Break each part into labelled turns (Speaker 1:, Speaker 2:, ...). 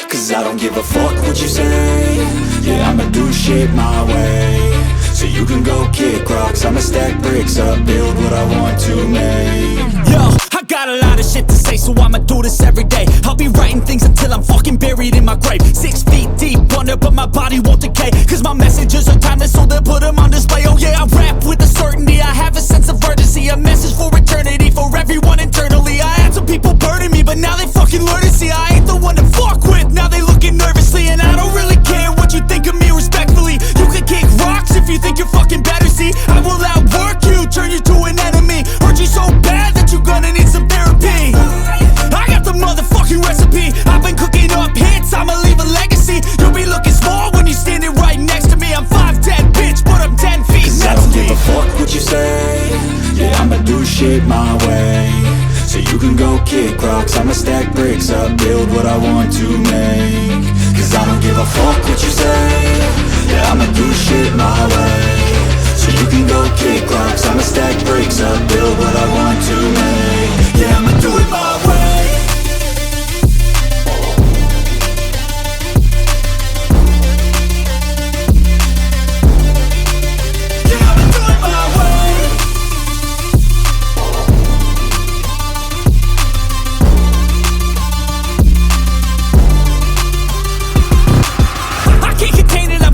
Speaker 1: Cause I don't give a fuck what you say. Yeah, I'ma do shit my way. So you can go kick rocks, I'ma stack bricks up, build what I want to make.
Speaker 2: Yo, I got a lot of shit to say, so I'ma do this every day. I'll be writing things until I'm fucking buried in my grave. 6 feet deep under, but my body won't decay. Cause my messages are timeless, so they'll put them on display. Oh yeah, I rap with a certainty, I have a sense of urgency. A message for eternity, for everyone internally. I had some people burning me, but now they fucking learn to see I ain't the one to fuck with, now they looking nervously. And I don't really care what you think of me, respectfully. You can kick rocks if you think you're fucking better, see. I will outwork you, turn you to an enemy. Hurt you so bad that you're gonna need some therapy. I got the motherfucking recipe, I've been cooking up hits, I'ma leave a legacy. You'll be looking small when you're standing right next to me. I'm 5'10", bitch, but I'm 10 feet
Speaker 1: next to me. Cause I don't give a fuck what you say. Yeah, I'ma do shit my way. So you can go kick rocks, I'ma stack bricks up, build what I want to make. Cause I don't give a fuck what you say. Yeah, I'ma do shit my way. So you can go kick rocks, I'ma stack bricks up, build what I want to make. Yeah, I'ma do it my way.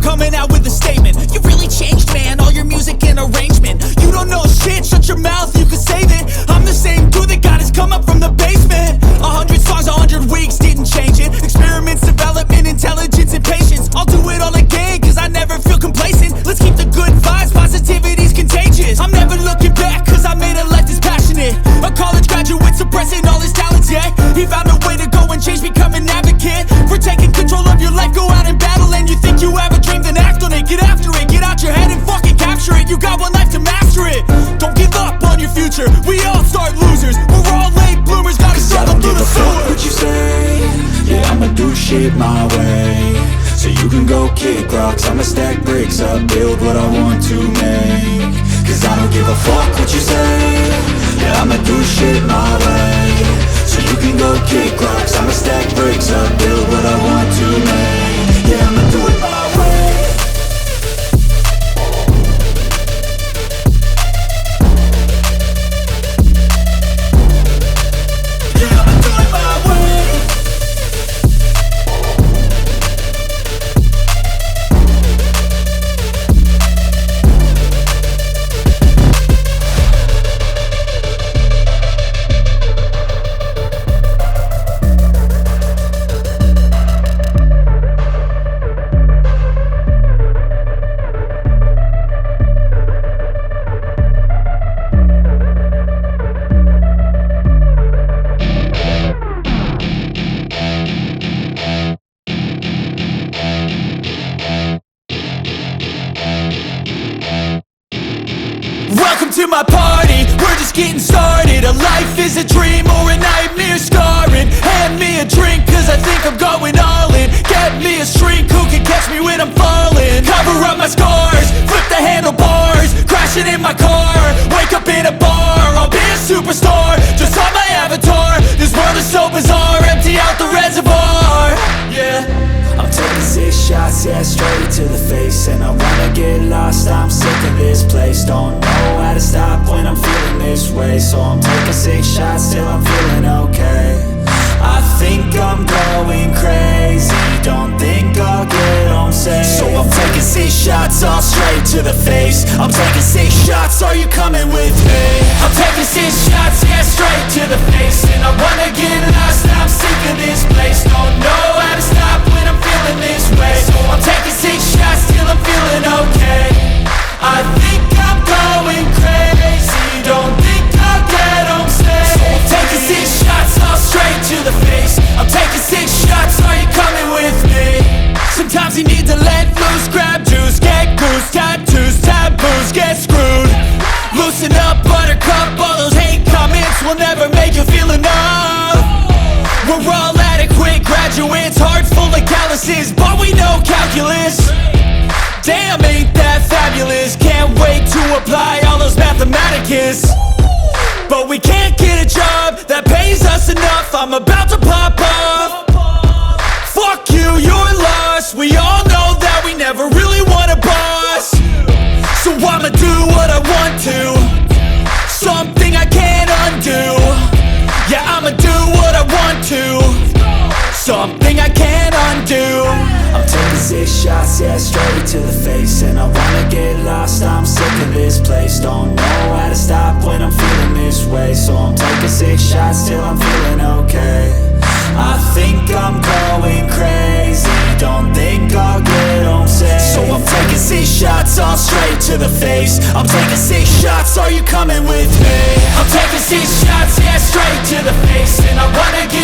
Speaker 2: Coming out with a statement. You really changed, man, all your music and arrangement. You don't know shit, shut your mouth, you can save it. I'm the same dude that got his come up from the basement. 100 songs, 100 weeks, didn't change it. Experiments, development, intelligence, and patience. I'll do it all again, cause I never feel complacent. Let's keep the good vibes, positivity's contagious. I'm never looking back, cause I made a life that's passionate. A college graduate suppressing all his talents, yeah. He found a way to go and change, become an advocate. For taking control of your life, go out and battle. And you think you have a dream, then act on it. Get after it, get out your head and fucking capture it. You got one life to master it. Don't give up on your future, we all start losers. We're all late bloomers, gotta struggle through the sewer.
Speaker 1: What you say? Yeah, I'ma do shit my way. So you can go kick rocks, I'ma stack bricks up, build what I want to make. Cause I don't give a fuck what you say. Yeah, I'ma do shit my way. So you can go kick rocks, I'ma stack bricks up, build what I want to make. Yeah, I'ma do it my way. Yeah, I'ma do it my way.
Speaker 2: To my party, we're just getting started. A life is a dream or a nightmare scarring. Hand me a drink cause I think I'm going all in. Get me a shrink who can catch me when I'm falling. Cover up my scars, flip the handlebars. Crashing in my car, wake up in a bar. I'll be a superstar, just on my avatar. This world is so bizarre, empty out the reservoir. Yeah,
Speaker 1: I'm taking 6 shots, yeah, straight to the face. And I wanna get lost, I'm sick of this place. Don't know how to stop when I'm feeling this way. So I'm taking 6 shots till I'm feeling okay. I think I'm going crazy, don't think I'll get home safe. So I'm taking 6 shots, all straight to the face. I'm taking 6 shots, are you coming with me?
Speaker 2: I'm taking 6 shots, yeah, straight to the face. And I wanna get lost, I'm sick of this place. Don't know how to stop when I'm feeling this way. So I'm taking 6 shots till I'm feeling okay. I think I'm going crazy, don't think I'll get home safe. So I'm taking 6 shots, graduates, heart full of calluses, but we know calculus. Damn, ain't that fabulous. Can't wait to apply all those mathematicus. But we can't get a job that pays us enough. I'm about to pop off. Fuck you, you're lost. We all know that we never really want a boss. So I'ma do what I want to, something I can't undo. Yeah, I'ma do what I want to, something I can't undo.
Speaker 1: I'm taking 6 shots, yeah, straight to the face. And I wanna get lost, I'm sick of this place. Don't know how to stop when I'm feeling this way. So I'm taking 6 shots till I'm feeling okay. I think I'm going crazy, don't think I'll get home safe. So I'm taking 6 shots, all straight to the face. I'm taking 6 shots, are you coming with me? I'm taking 6 shots, yeah, straight to the face. And I wanna get